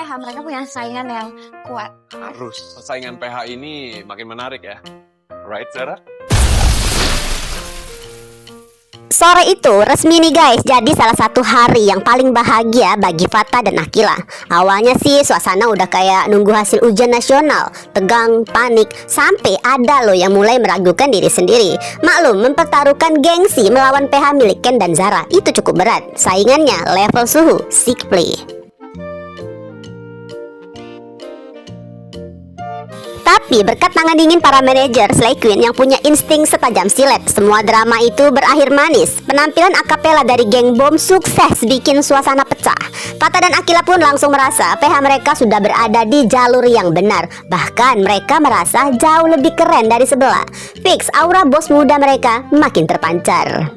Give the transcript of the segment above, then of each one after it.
PH mereka punya saingan yang kuat. Harus. Persaingan PH ini makin menarik ya. Right, Zara? Sore itu resmi nih guys, jadi salah satu hari yang paling bahagia bagi Fata dan Akila. Awalnya sih suasana udah kayak nunggu hasil ujian nasional, tegang, panik, sampai ada loh yang mulai meragukan diri sendiri. Maklum, mempertaruhkan gengsi melawan PH milik Ken dan Zara itu cukup berat. Saingannya level suhu, sick play. Tapi berkat tangan dingin para manajer Slay Queen yang punya insting setajam silet, semua drama itu berakhir manis. Penampilan akapela dari geng bom sukses bikin suasana pecah. Fata dan Akila pun langsung merasa PH mereka sudah berada di jalur yang benar. Bahkan mereka merasa jauh lebih keren dari sebelah. Fix aura bos muda mereka makin terpancar.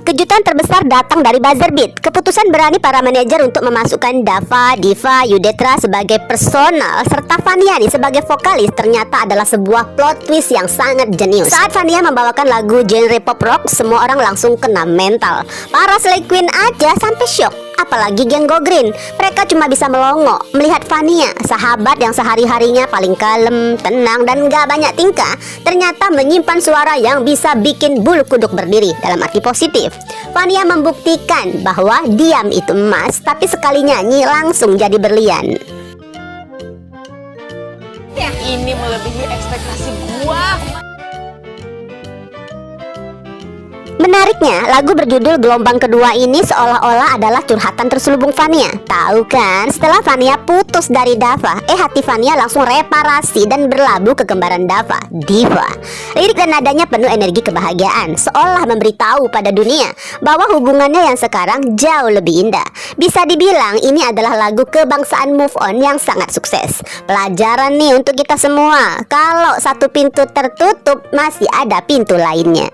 Kejutan terbesar datang dari buzzer beat. Keputusan berani para manajer untuk memasukkan Dava, Diva, Yudetra sebagai personal serta Vaniani sebagai vokalis ternyata adalah sebuah plot twist yang sangat jenius. Saat Vania membawakan lagu genre pop rock, semua orang langsung kena mental. Para Slay Queen aja sampai shock. Apalagi geng Go Green, mereka cuma bisa melongo melihat Vania, sahabat yang sehari-harinya paling kalem, tenang, dan gak banyak tingkah, ternyata menyimpan suara yang bisa bikin bulu kuduk berdiri dalam arti positif. Vania membuktikan bahwa diam itu emas, tapi sekali nyanyi langsung jadi berlian. Ini melebihi ekspektasi gua. Menariknya, lagu berjudul Gelombang Kedua ini seolah-olah adalah curhatan terselubung Vania. Tahu kan, setelah Vania putus dari Dava, hati Vania langsung reparasi dan berlabuh ke kembaran Dava, Diva. Lirik dan nadanya penuh energi kebahagiaan, seolah memberitahu pada dunia bahwa hubungannya yang sekarang jauh lebih indah. Bisa dibilang ini adalah lagu kebangsaan move on yang sangat sukses. Pelajaran nih untuk kita semua, kalau satu pintu tertutup, masih ada pintu lainnya.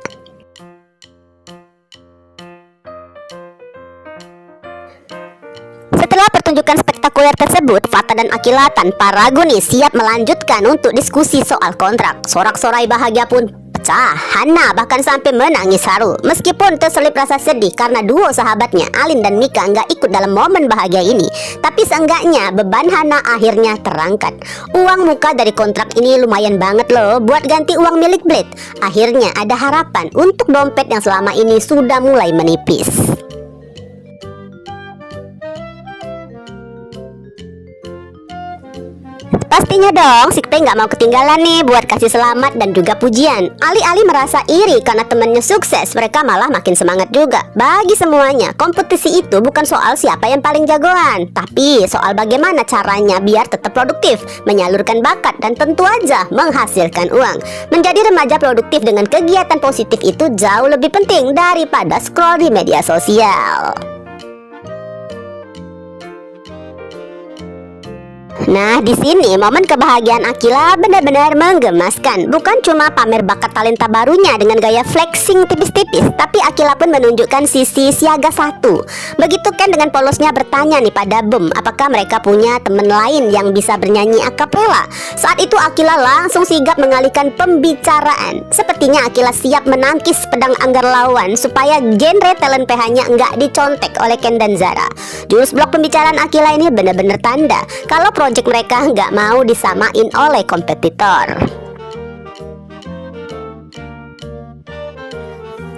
Setelah pertunjukan spektakuler tersebut, Fata dan Akila tanpa ragu nih siap melanjutkan untuk diskusi soal kontrak. Sorak-sorai bahagia pun pecah. Hana bahkan sampai menangis haru. Meskipun terselip rasa sedih karena duo sahabatnya Alin dan Mika nggak ikut dalam momen bahagia ini, tapi seenggaknya beban Hana akhirnya terangkat. Uang muka dari kontrak ini lumayan banget loh buat ganti uang milik Blade. Akhirnya ada harapan untuk dompet yang selama ini sudah mulai menipis. Pastinya dong, Sikpe nggak mau ketinggalan nih buat kasih selamat dan juga pujian. Ali-ali merasa iri karena temennya sukses, mereka malah makin semangat juga. Bagi semuanya, kompetisi itu bukan soal siapa yang paling jagoan, tapi soal bagaimana caranya biar tetap produktif, menyalurkan bakat, dan tentu aja menghasilkan uang. Menjadi remaja produktif dengan kegiatan positif itu jauh lebih penting daripada scroll di media sosial. Nah, di sini momen kebahagiaan Akila benar-benar menggemaskan. Bukan cuma pamer bakat talenta barunya dengan gaya flexing tipis-tipis, tapi Akila pun menunjukkan sisi siaga satu. Begitu Ken dengan polosnya bertanya nih pada Bum, apakah mereka punya teman lain yang bisa bernyanyi akapela. Saat itu Akila langsung sigap mengalihkan pembicaraan. Sepertinya Akila siap menangkis pedang anggar lawan supaya genre talent PH-nya nggak dicontek oleh Ken dan Zara. Jurus blok pembicaraan Akila ini benar-benar tanda kalau project mereka nggak mau disamain oleh kompetitor.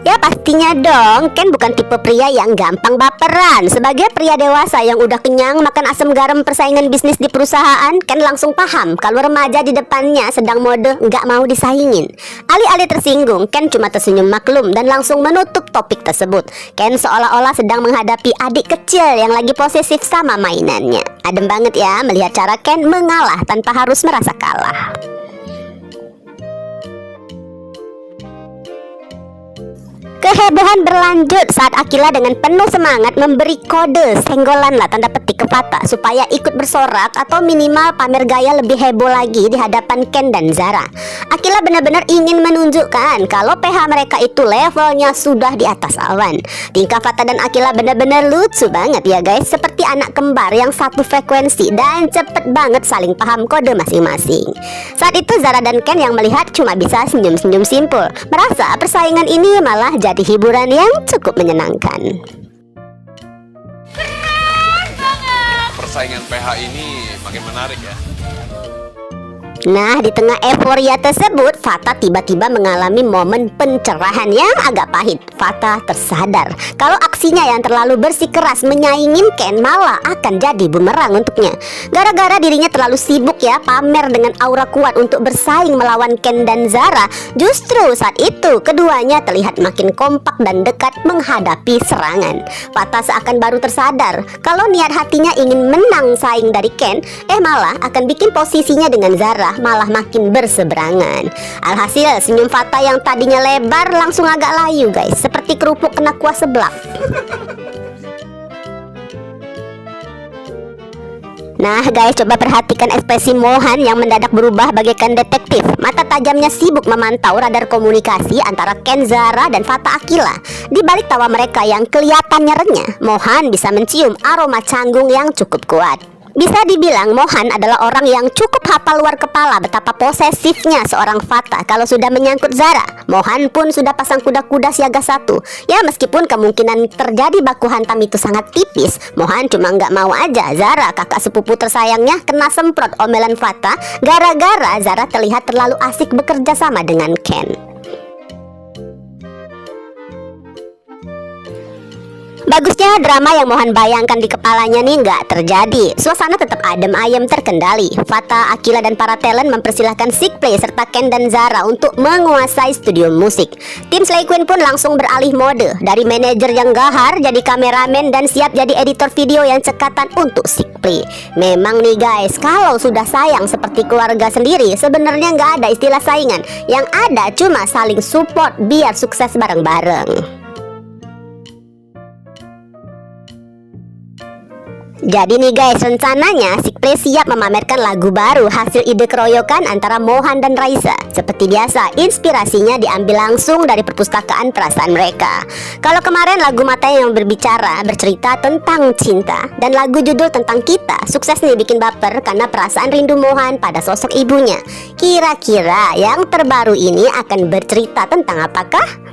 Ya pastinya dong, Ken bukan tipe pria yang gampang baperan. Sebagai pria dewasa yang udah kenyang makan asam garam persaingan bisnis di perusahaan, Ken langsung paham kalau remaja di depannya sedang mode nggak mau disaingin. Alih-alih tersinggung, Ken cuma tersenyum maklum dan langsung menutup topik tersebut. Ken seolah-olah sedang menghadapi adik kecil yang lagi posesif sama mainannya. Adem banget ya melihat cara Ken mengalah tanpa harus merasa kalah. Kehebohan berlanjut saat Akila dengan penuh semangat memberi kode senggolan lah tanda petik ke Fata supaya ikut bersorak atau minimal pamer gaya lebih heboh lagi di hadapan Ken dan Zara. Akila benar-benar ingin menunjukkan kalau PH mereka itu levelnya sudah di atas awan. Tingkah Fata dan Akila benar-benar lucu banget ya guys, seperti anak kembar yang satu frekuensi dan cepet banget saling paham kode masing-masing. Saat itu Zara dan Ken yang melihat cuma bisa senyum-senyum simpul, merasa persaingan ini malah jadi menjadi hiburan yang cukup menyenangkan. Persaingan PH ini makin menarik ya. Nah, di tengah euforia tersebut, Fata tiba-tiba mengalami momen pencerahan yang agak pahit. Fata tersadar kalau aksinya yang terlalu bersikeras menyaingin Ken malah akan jadi bumerang untuknya. Gara-gara dirinya terlalu sibuk ya pamer dengan aura kuat untuk bersaing melawan Ken dan Zara, justru saat itu keduanya terlihat makin kompak dan dekat menghadapi serangan. Fata seakan baru tersadar kalau niat hatinya ingin menang saing dari Ken, malah akan bikin posisinya dengan Zara malah makin berseberangan. Alhasil senyum Fata yang tadinya lebar langsung agak layu guys, seperti kerupuk kena kuah seblak. Nah guys, coba perhatikan ekspresi Mohan yang mendadak berubah bagaikan detektif. Mata tajamnya sibuk memantau radar komunikasi antara Ken, Zara, dan Fata Akila. Di balik tawa mereka yang kelihatannya renyah, Mohan bisa mencium aroma canggung yang cukup kuat. Bisa dibilang Mohan adalah orang yang cukup hafal luar kepala betapa posesifnya seorang Fata kalau sudah menyangkut Zara. Mohan pun sudah pasang kuda-kuda siaga satu. Ya meskipun kemungkinan terjadi baku hantam itu sangat tipis, Mohan cuma nggak mau aja Zara, kakak sepupu tersayangnya, kena semprot omelan Fata gara-gara Zara terlihat terlalu asik bekerja sama dengan Ken. Bagusnya drama yang Mohan bayangkan di kepalanya nih nggak terjadi. Suasana tetap adem ayem terkendali. Fata, Akila, dan para talent mempersilahkan Sickplay serta Ken dan Zara untuk menguasai studio musik. Tim Slay Queen pun langsung beralih mode dari manajer yang gahar jadi kameramen dan siap jadi editor video yang cekatan untuk Sickplay. Memang nih guys, kalau sudah sayang seperti keluarga sendiri, sebenarnya nggak ada istilah saingan. Yang ada cuma saling support biar sukses bareng-bareng. Jadi nih guys, rencananya Sickplay siap memamerkan lagu baru hasil ide keroyokan antara Mohan dan Raisa. Seperti biasa, inspirasinya diambil langsung dari perpustakaan perasaan mereka. Kalau kemarin lagu Mata yang berbicara bercerita tentang cinta, dan lagu judul tentang kita sukses nih bikin baper karena perasaan rindu Mohan pada sosok ibunya. Kira-kira yang terbaru ini akan bercerita tentang apakah?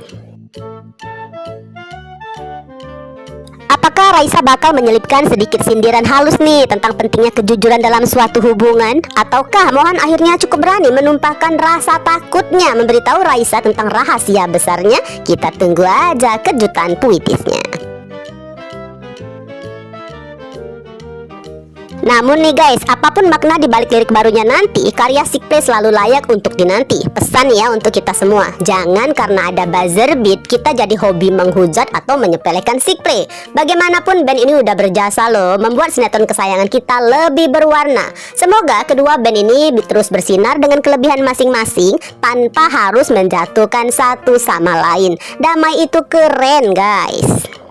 Apakah Raisa bakal menyelipkan sedikit sindiran halus nih tentang pentingnya kejujuran dalam suatu hubungan? Ataukah Mohan akhirnya cukup berani menumpahkan rasa takutnya memberitahu Raisa tentang rahasia besarnya? Kita tunggu aja kejutan puitisnya. Namun nih guys, apapun makna di balik lirik barunya nanti, karya Sickplay selalu layak untuk dinanti. Pesan ya untuk kita semua, jangan karena ada buzzer beat kita jadi hobi menghujat atau menyepelekan Sickplay. Bagaimanapun band ini udah berjasa loh, membuat sinetron kesayangan kita lebih berwarna. Semoga kedua band ini terus bersinar dengan kelebihan masing-masing tanpa harus menjatuhkan satu sama lain. Damai itu keren guys.